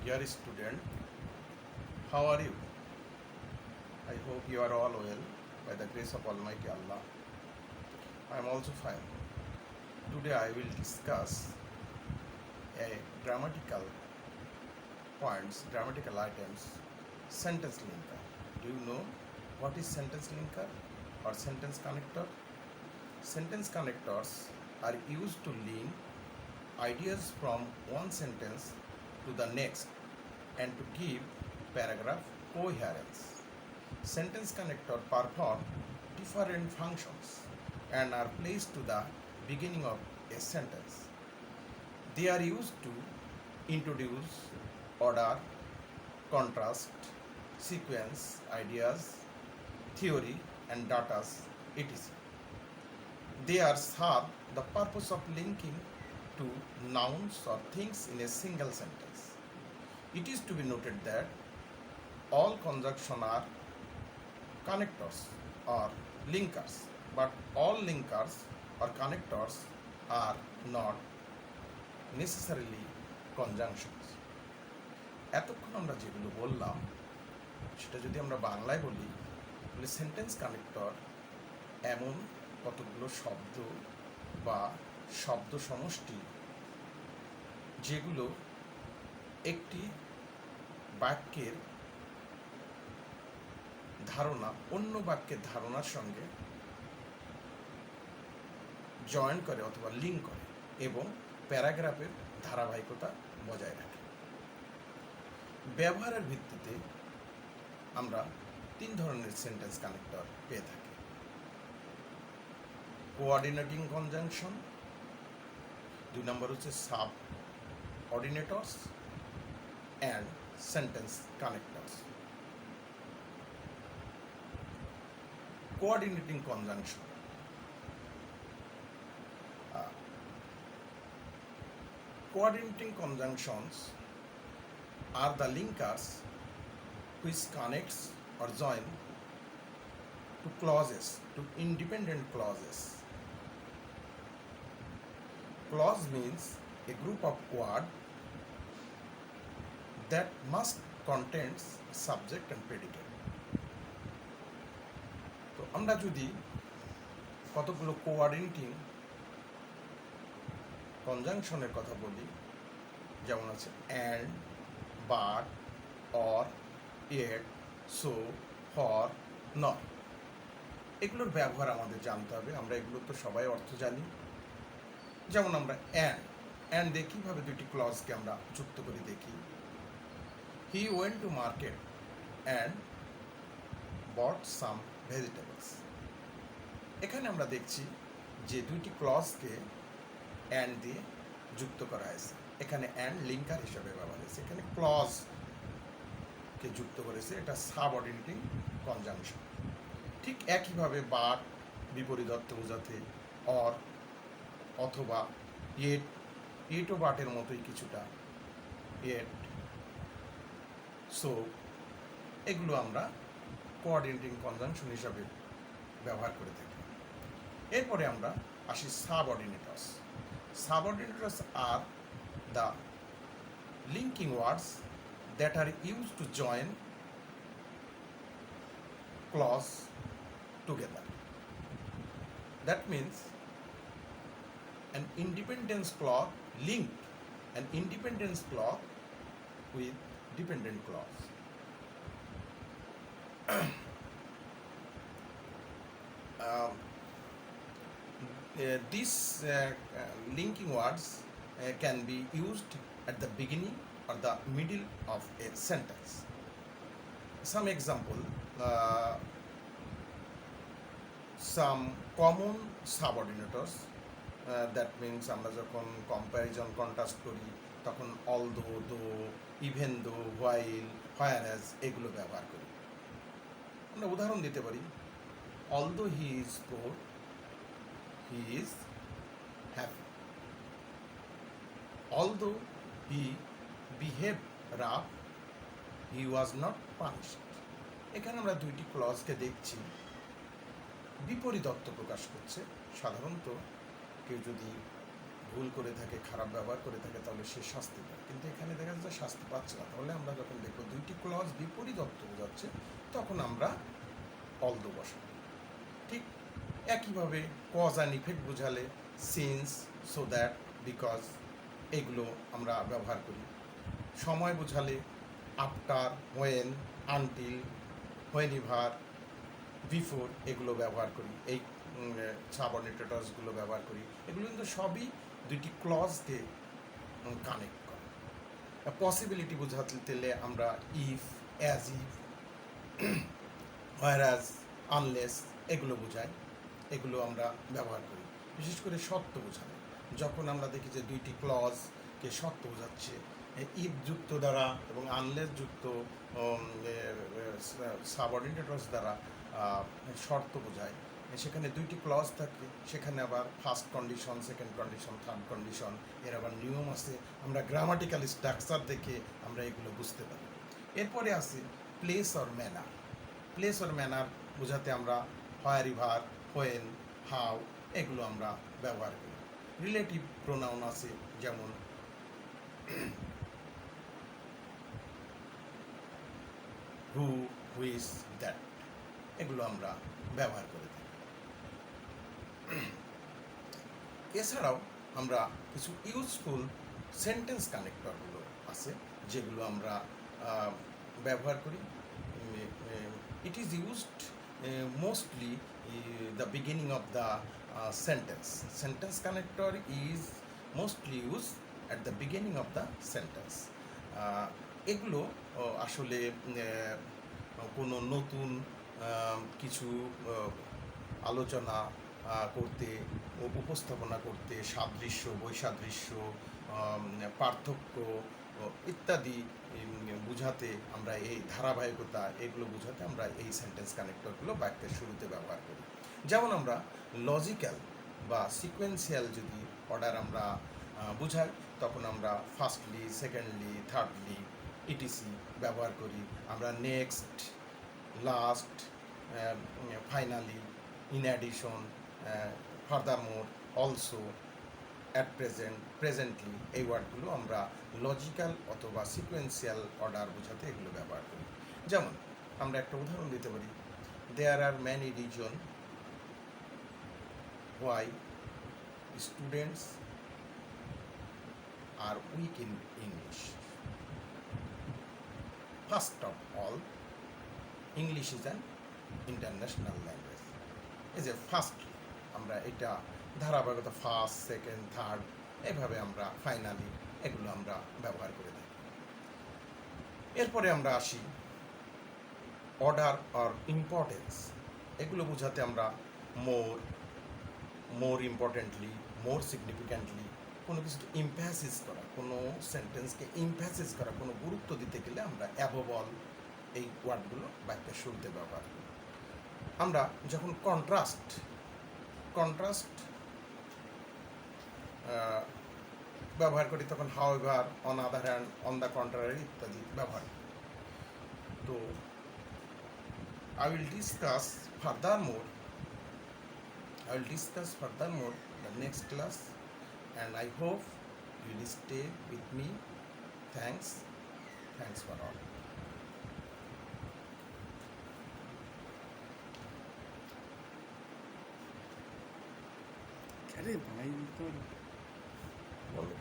Dear student, how are you? I hope you are all well by the grace of Almighty Allah. I am also fine. Today I will discuss a grammatical items, sentence linker. Do you know what is sentence linker or sentence connector? Sentence connectors are used to link ideas from one sentence to the next and to give paragraph coherence. Sentence connector perform different functions and are placed to the beginning of a sentence. They are used to introduce order, contrast, sequence, ideas, theory, and data, etc. They are serve the purpose of linking to nouns or things in a single sentence. It is to be noted that all conjunction are connectors or linkers, but all linkers or connectors are not necessarily conjunctions. এতক্ষণ আমরা যেগুলো বললাম সেটা যদি আমরা বাংলায় বলি তাহলে সেন্টেন্স কানেক্টর এমন কতগুলো শব্দ বা শব্দ সমষ্টি যেগুলো একটি বাক্যের ধারণা অন্য বাক্যের ধারণার সঙ্গে জয়েন করে অথবা লিঙ্ক করে এবং প্যারাগ্রাফের ধারাবাহিকতা বজায় রাখে। ব্যবহারের ভিত্তিতে আমরা তিন ধরনের সেন্টেন্স কানেক্টর পেয়ে থাকি: কোঅর্ডিনেটিং কনজাংশন, দুই নম্বর হচ্ছে subordinators and sentence connectors. Coordinating conjunction. Coordinating conjunctions are the linkers which connects or join to clauses, to independent clauses. Clause means a group of words that must contains subject and predicate. তো আমরা যদি কতগুলো coordinating কনজাংশনের কথা বলি, যেমন আছে and, but, or, at, so, for, not, এগুলোর ব্যবহার আমাদের জানতে হবে। আমরা এগুলো তো সবাই অর্থ জানি। যেমন আমরা অ্যান্ড দিয়ে কীভাবে দুটি ক্লজকে আমরা যুক্ত করে দেখি। He went to market and bought some vegetables. এখানে আমরা দেখছি যে দুইটি ক্লজকে অ্যান্ড দিয়ে যুক্ত করা হয়েছে। এখানে অ্যান্ড লিঙ্কার হিসাবে ব্যবহার হয়েছে, এখানে ক্লজকে যুক্ত করেছে, এটা সাবঅর্ডিনেটিং কনজাংশন। ঠিক একইভাবে বাট বিপরীত অর্থ বোঝাতে, অর অথবা এটও বাটের মতোই কিছুটা, এট, সো, এগুলো আমরা কোঅর্ডিনেটিং কনজাংশন হিসাবে ব্যবহার করে থাকি। এরপরে আমরা আসি সাবঅর্ডিনেটর্স। Subordinates are the linking words that are used to join clause together. That means an independence clause linked an independence clause with dependent clause. These linking words can be used at the beginning or the middle of a sentence. Some example, some common subordinators, that means আমরা যখন comparison contrast করি তখন although, দো, even though, while, হোয়ারএজ এগুলো ব্যবহার করি। আমরা উদাহরণ দিতে পারি, although he is poor, he is happy. Although he behaved rough, he was not punished. এখানে আমরা দুইটি ক্লজকে দেখছি বিপরীত অর্থ প্রকাশ করছে। সাধারণত কেউ যদি ভুল করে থাকে, খারাপ ব্যবহার করে থাকে, তাহলে সে শাস্তি পায়। কিন্তু এখানে দেখা যাচ্ছে শাস্তি পাচ্ছে না। তাহলে আমরা যখন দেখবো দুইটি ক্লজ বিপরীত অর্থ বোঝাচ্ছে, তখন আমরা অলদো বসাবো। ঠিক একইভাবে কজ অ্যান্ড ইফেক্ট বোঝালে সিন্স, সো দ্যাট, বিকজ এগুলো আমরা ব্যবহার করি। সময় বোঝালে আফটার, হোয়েন, আনটিল, হোয়েনিভার, বিফোর এগুলো ব্যবহার করি। এই সাবঅর্ডিনেটরসগুলো ব্যবহার করি। এগুলো কিন্তু সবই দুইটি ক্লজকে কানেক্ট করে। পসিবিলিটি বোঝাতে আমরা ইফ, অ্যাজ ইফ, হোয়ারাজ, আনলেস এগুলো বোঝায়। এগুলো আমরা ব্যবহার করি বিশেষ করে সত্য বোঝানো। যখন আমরা দেখি যে দুইটি ক্লজকে সত্য বোঝাচ্ছে, ইফ যুক্ত দ্বারা এবং আনলেস যুক্ত সাবঅর্ডিনেটরস দ্বারা শর্ত বোঝায়, সেখানে দুইটি ক্লজ থাকে, সেখানে আবার first condition, second condition, third condition, এর আবার নিয়ম আছে। আমরা গ্রামাটিক্যাল স্ট্রাকচার দেখে আমরা এগুলো বুঝতে পারি। এরপরে আছে place or manner. Place or manner বোঝাতে আমরা হোয়ার, হোয়েন, হাউ এগুলো আমরা ব্যবহার করি। রিলেটিভ প্রোনাউন আছে, যেমন হু, হুইচ, দ্যাট এগুলো আমরা ব্যবহার করে থাকি। এছাড়াও আমরা কিছু ইউজফুল সেন্টেন্স কানেক্টরগুলো আছে, যেগুলো আমরা ব্যবহার করি। It is used mostly the beginning of the sentence. Sentence connector is mostly used at the beginning of the sentence. এগুলো আসলে কোনো নতুন কিছু আলোচনা করতে, উপস্থাপনা করতে, সাদৃশ্য, বৈসাদৃশ্য, পার্থক্য ইত্যাদি বুঝাতে আমরা এই ধারাবাহিকতা এগুলো বুঝাতে আমরা এই সেন্টেন্স কানেক্টরগুলো বাক্যের শুরুতে ব্যবহার করি। যেমন আমরা লজিক্যাল বা সিকোয়েন্সিয়াল যদি অর্ডার আমরা বুঝাই, তখন আমরা ফার্স্টলি, সেকেন্ডলি, থার্ডলি ইটিসি ব্যবহার করি। আমরা next, last, finally, in addition, ফার্দারমোর, also, at present, presently এই ওয়ার্ডগুলো আমরা লজিক্যাল অথবা সিকোয়েন্সিয়াল অর্ডার বোঝাতে এগুলো ব্যবহার করি। যেমন আমরা একটা উদাহরণ দিতে পারি, there are many reason why students are weak in English. First of all, English is an international language. এই যে ফার্স্টলি আমরা এটা ধারাবাহিকতা ফার্স্ট, সেকেন্ড, থার্ড এভাবে আমরা ফাইনালি এগুলো আমরা ব্যবহার করে থাকি। এরপরে আমরা আসি অর্ডার অর ইম্পর্টেন্স। এগুলো বোঝাতে আমরা মোর, মোর ইম্পর্টেন্টলি, মোর সিগনিফিক্যান্টলি, কোনো কিছুকে ইমফ্যাসিস করা, কোনো সেন্টেন্সকে ইমফ্যাসিস করা, কোনো গুরুত্ব দিতে গেলে আমরা অ্যাবভ অল এই ওয়ার্ডগুলো বাক্যের শুরুতে ব্যবহার করি। আমরা যখন কন্ট্রাস্ট ব্যবহার করি, তখন however, on other hand, on the contrary ইত্যাদি ব্যবহার করি। তো I will discuss furthermore the next class, and I hope you will stay with me. Thanks for all. अरे भाई तो বলো।